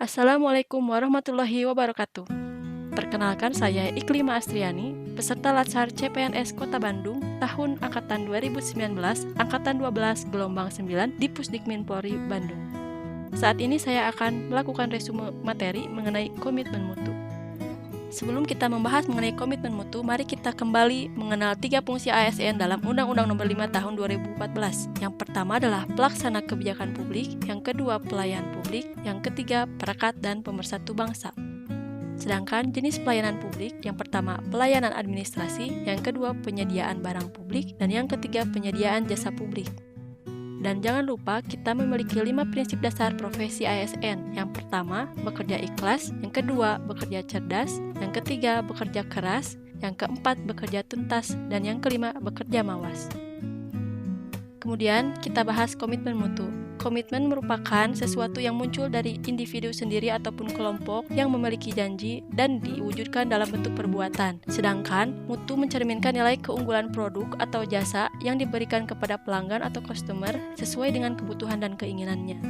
Assalamualaikum warahmatullahi wabarakatuh. Perkenalkan saya Iklima Astriani, peserta Latsar CPNS Kota Bandung tahun angkatan 2019, angkatan 12 gelombang 9 di Pusdikmin Polri Bandung. Saat ini saya akan melakukan resume materi mengenai komitmen mutu. Sebelum kita membahas mengenai komitmen mutu, mari kita kembali mengenal 3 fungsi ASN dalam Undang-Undang Nomor 5 Tahun 2014. Yang pertama adalah pelaksana kebijakan publik, yang kedua pelayan publik, yang ketiga perekat dan pemersatu bangsa. Sedangkan jenis pelayanan publik, yang pertama pelayanan administrasi, yang kedua penyediaan barang publik, dan yang ketiga penyediaan jasa publik. Dan jangan lupa kita memiliki 5 prinsip dasar profesi ASN. Yang pertama, bekerja ikhlas, yang kedua, bekerja cerdas, yang ketiga, bekerja keras, yang keempat, bekerja tuntas, dan yang kelima, bekerja mawas. Kemudian, kita bahas komitmen mutu. Komitmen merupakan sesuatu yang muncul dari individu sendiri ataupun kelompok yang memiliki janji dan diwujudkan dalam bentuk perbuatan. Sedangkan, mutu mencerminkan nilai keunggulan produk atau jasa yang diberikan kepada pelanggan atau customer sesuai dengan kebutuhan dan keinginannya.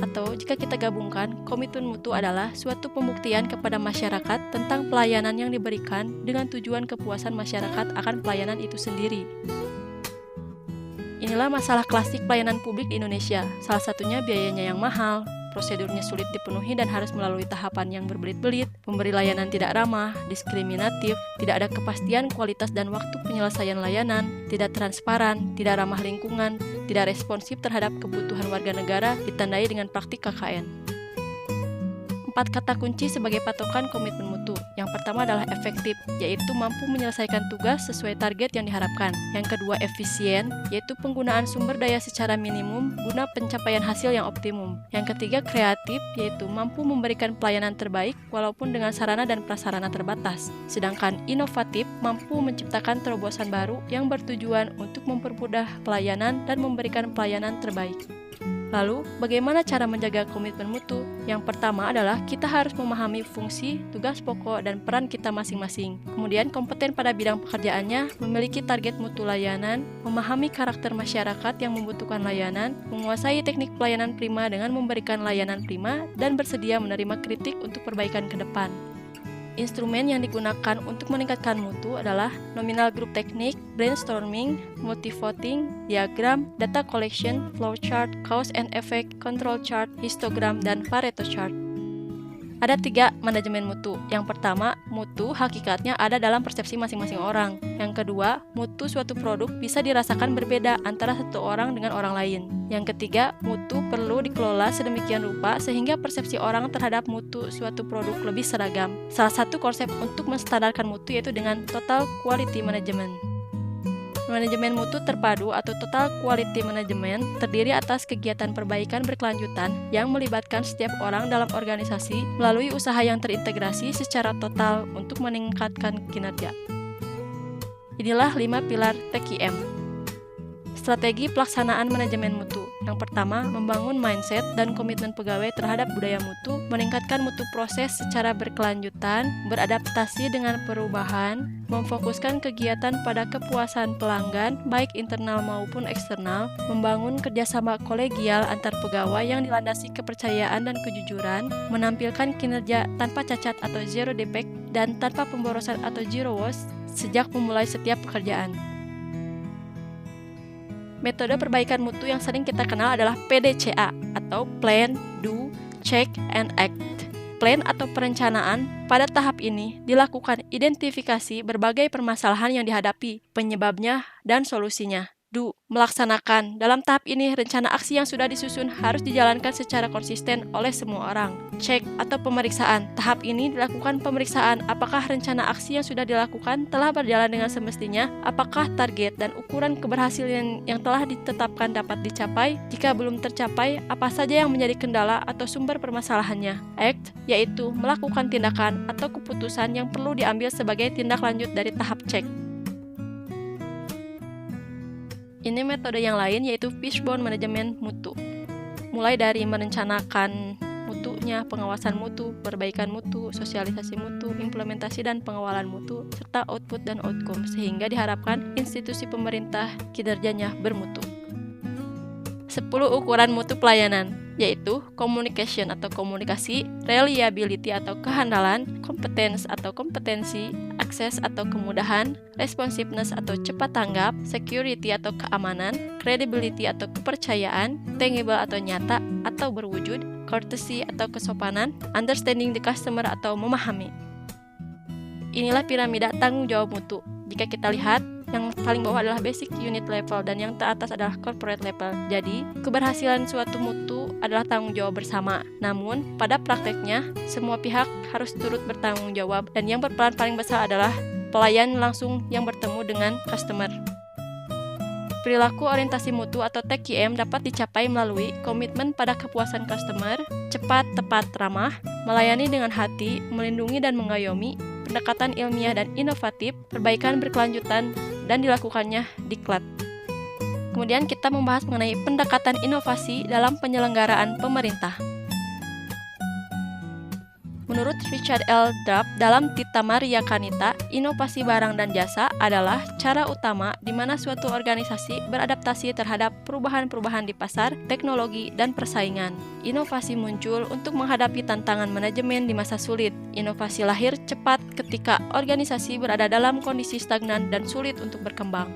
Atau jika kita gabungkan, komitmen mutu adalah suatu pembuktian kepada masyarakat tentang pelayanan yang diberikan dengan tujuan kepuasan masyarakat akan pelayanan itu sendiri. Inilah masalah klasik pelayanan publik di Indonesia. Salah satunya biayanya yang mahal, prosedurnya sulit dipenuhi dan harus melalui tahapan yang berbelit-belit, pemberi layanan tidak ramah, diskriminatif, tidak ada kepastian kualitas dan waktu penyelesaian layanan, tidak transparan, tidak ramah lingkungan, tidak responsif terhadap kebutuhan warga negara, ditandai dengan praktik KKN. 4 kata kunci sebagai patokan komitmen mutu. Yang pertama adalah efektif, yaitu mampu menyelesaikan tugas sesuai target yang diharapkan. Yang kedua efisien, yaitu penggunaan sumber daya secara minimum guna pencapaian hasil yang optimum. Yang ketiga kreatif, yaitu mampu memberikan pelayanan terbaik walaupun dengan sarana dan prasarana terbatas. Sedangkan inovatif, mampu menciptakan terobosan baru yang bertujuan untuk mempermudah pelayanan dan memberikan pelayanan terbaik. Lalu, bagaimana cara menjaga komitmen mutu? Yang pertama adalah kita harus memahami fungsi, tugas pokok, dan peran kita masing-masing. Kemudian, kompeten pada bidang pekerjaannya, memiliki target mutu layanan, memahami karakter masyarakat yang membutuhkan layanan, menguasai teknik pelayanan prima dengan memberikan layanan prima, dan bersedia menerima kritik untuk perbaikan ke depan. Instrumen yang digunakan untuk meningkatkan mutu adalah nominal group teknik, brainstorming, multi-voting, diagram, data collection, flowchart, cause and effect, control chart, histogram, dan Pareto chart. Ada 3 manajemen mutu. Yang pertama, mutu hakikatnya ada dalam persepsi masing-masing orang. Yang kedua, mutu suatu produk bisa dirasakan berbeda antara satu orang dengan orang lain. Yang ketiga, mutu perlu dikelola sedemikian rupa sehingga persepsi orang terhadap mutu suatu produk lebih seragam. Salah satu konsep untuk menstandarkan mutu yaitu dengan Total Quality Management. Manajemen mutu terpadu atau Total Quality Management terdiri atas kegiatan perbaikan berkelanjutan yang melibatkan setiap orang dalam organisasi melalui usaha yang terintegrasi secara total untuk meningkatkan kinerja. Inilah 5 pilar TQM. Strategi pelaksanaan manajemen mutu. Yang pertama, membangun mindset dan komitmen pegawai terhadap budaya mutu, meningkatkan mutu proses secara berkelanjutan, beradaptasi dengan perubahan, memfokuskan kegiatan pada kepuasan pelanggan, baik internal maupun eksternal, membangun kerjasama kolegial antar pegawai yang dilandasi kepercayaan dan kejujuran, menampilkan kinerja tanpa cacat atau zero defect, dan tanpa pemborosan atau zero waste sejak memulai setiap pekerjaan. Metode perbaikan mutu yang sering kita kenal adalah PDCA atau Plan, Do, Check, and Act. Plan atau perencanaan pada tahap ini dilakukan identifikasi berbagai permasalahan yang dihadapi, penyebabnya, dan solusinya. Do, melaksanakan. Dalam tahap ini, rencana aksi yang sudah disusun harus dijalankan secara konsisten oleh semua orang. Check atau pemeriksaan. Tahap ini dilakukan pemeriksaan apakah rencana aksi yang sudah dilakukan telah berjalan dengan semestinya, apakah target dan ukuran keberhasilan yang telah ditetapkan dapat dicapai, jika belum tercapai, apa saja yang menjadi kendala atau sumber permasalahannya. Act, yaitu melakukan tindakan atau keputusan yang perlu diambil sebagai tindak lanjut dari tahap check. Ini metode yang lain yaitu fishbone manajemen mutu. Mulai dari merencanakan mutunya, pengawasan mutu, perbaikan mutu, sosialisasi mutu, implementasi dan pengawalan mutu, serta output dan outcome, sehingga diharapkan institusi pemerintah kinerjanya bermutu. 10 ukuran mutu pelayanan. yaitu communication atau komunikasi, reliability atau kehandalan, competence atau kompetensi, access atau kemudahan, responsiveness atau cepat tanggap, security atau keamanan, credibility atau kepercayaan, tangible atau nyata atau berwujud, courtesy atau kesopanan, understanding the customer atau memahami. Inilah piramida tanggung jawab mutu. Jika kita lihat, yang paling bawah adalah basic unit level dan yang teratas adalah corporate level. Jadi, keberhasilan suatu mutu adalah tanggung jawab bersama. Namun, pada prakteknya, semua pihak harus turut bertanggung jawab dan yang berperan paling besar adalah pelayan langsung yang bertemu dengan customer. Perilaku orientasi mutu atau TQM dapat dicapai melalui komitmen pada kepuasan customer, cepat, tepat, ramah, melayani dengan hati, melindungi dan mengayomi, pendekatan ilmiah dan inovatif, perbaikan berkelanjutan, dan dilakukannya diklat. Kemudian kita membahas mengenai pendekatan inovasi dalam penyelenggaraan pemerintah. Menurut Richard L. Drabb dalam Tita Maria Kanita, inovasi barang dan jasa adalah cara utama di mana suatu organisasi beradaptasi terhadap perubahan-perubahan di pasar, teknologi, dan persaingan. Inovasi muncul untuk menghadapi tantangan manajemen di masa sulit. Inovasi lahir cepat ketika organisasi berada dalam kondisi stagnan dan sulit untuk berkembang.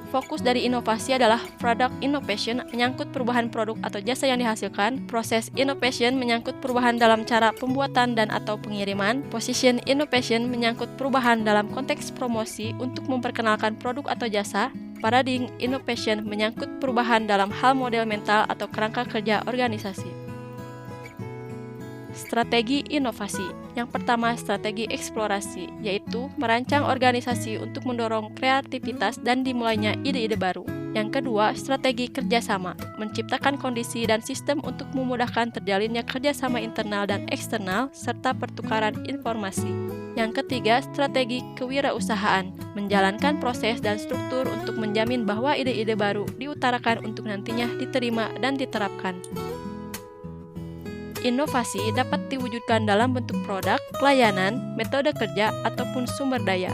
Fokus dari inovasi adalah product innovation, menyangkut perubahan produk atau jasa yang dihasilkan. Proses innovation menyangkut perubahan dalam cara pembuatan dan atau pengiriman. Position innovation menyangkut perubahan dalam konteks promosi untuk memperkenalkan produk atau jasa. Paradigm innovation menyangkut perubahan dalam hal model mental atau kerangka kerja organisasi. Strategi inovasi. Yang pertama, strategi eksplorasi, yaitu merancang organisasi untuk mendorong kreativitas dan dimulainya ide-ide baru. Yang kedua, strategi kerjasama, menciptakan kondisi dan sistem untuk memudahkan terjalinnya kerjasama internal dan eksternal, serta pertukaran informasi. Yang ketiga, strategi kewirausahaan, menjalankan proses dan struktur untuk menjamin bahwa ide-ide baru diutarakan untuk nantinya diterima dan diterapkan. Inovasi dapat diwujudkan dalam bentuk produk, pelayanan, metode kerja, ataupun sumber daya.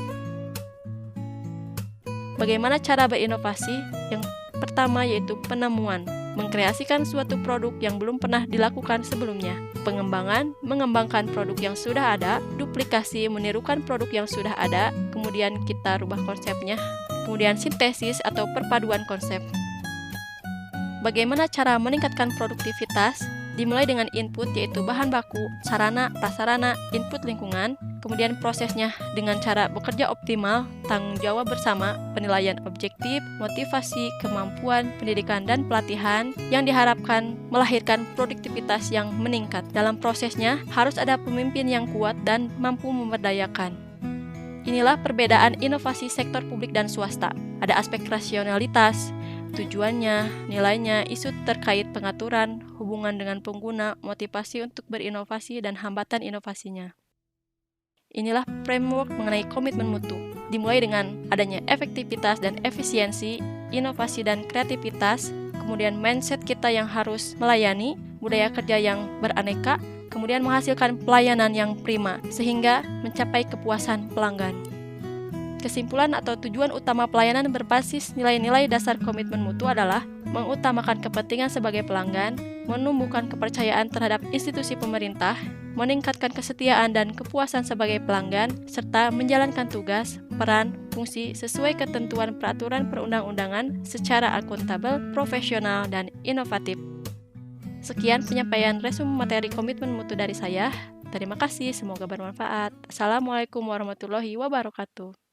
Bagaimana cara berinovasi? Yang pertama yaitu penemuan, mengkreasikan suatu produk yang belum pernah dilakukan sebelumnya. Pengembangan, mengembangkan produk yang sudah ada. Duplikasi, menirukan produk yang sudah ada, kemudian kita rubah konsepnya. Kemudian sintesis atau perpaduan konsep. Bagaimana cara meningkatkan produktivitas? Dimulai dengan input yaitu bahan baku, sarana, prasarana, input lingkungan, kemudian prosesnya dengan cara bekerja optimal, tanggung jawab bersama, penilaian objektif, motivasi, kemampuan, pendidikan, dan pelatihan yang diharapkan melahirkan produktivitas yang meningkat. Dalam prosesnya harus ada pemimpin yang kuat dan mampu memberdayakan. Inilah perbedaan inovasi sektor publik dan swasta. Ada aspek rasionalitas, tujuannya, nilainya, isu terkait pengaturan, hubungan dengan pengguna, motivasi untuk berinovasi, dan hambatan inovasinya. Inilah framework mengenai komitmen mutu. Dimulai dengan adanya efektivitas dan efisiensi, inovasi dan kreativitas, kemudian mindset kita yang harus melayani, budaya kerja yang beraneka, kemudian menghasilkan pelayanan yang prima, sehingga mencapai kepuasan pelanggan. Kesimpulan atau tujuan utama pelayanan berbasis nilai-nilai dasar komitmen mutu adalah mengutamakan kepentingan sebagai pelanggan, menumbuhkan kepercayaan terhadap institusi pemerintah, meningkatkan kesetiaan dan kepuasan sebagai pelanggan, serta menjalankan tugas, peran, fungsi sesuai ketentuan peraturan perundang-undangan secara akuntabel, profesional, dan inovatif. Sekian penyampaian resume materi komitmen mutu dari saya. Terima kasih, semoga bermanfaat. Assalamualaikum warahmatullahi wabarakatuh.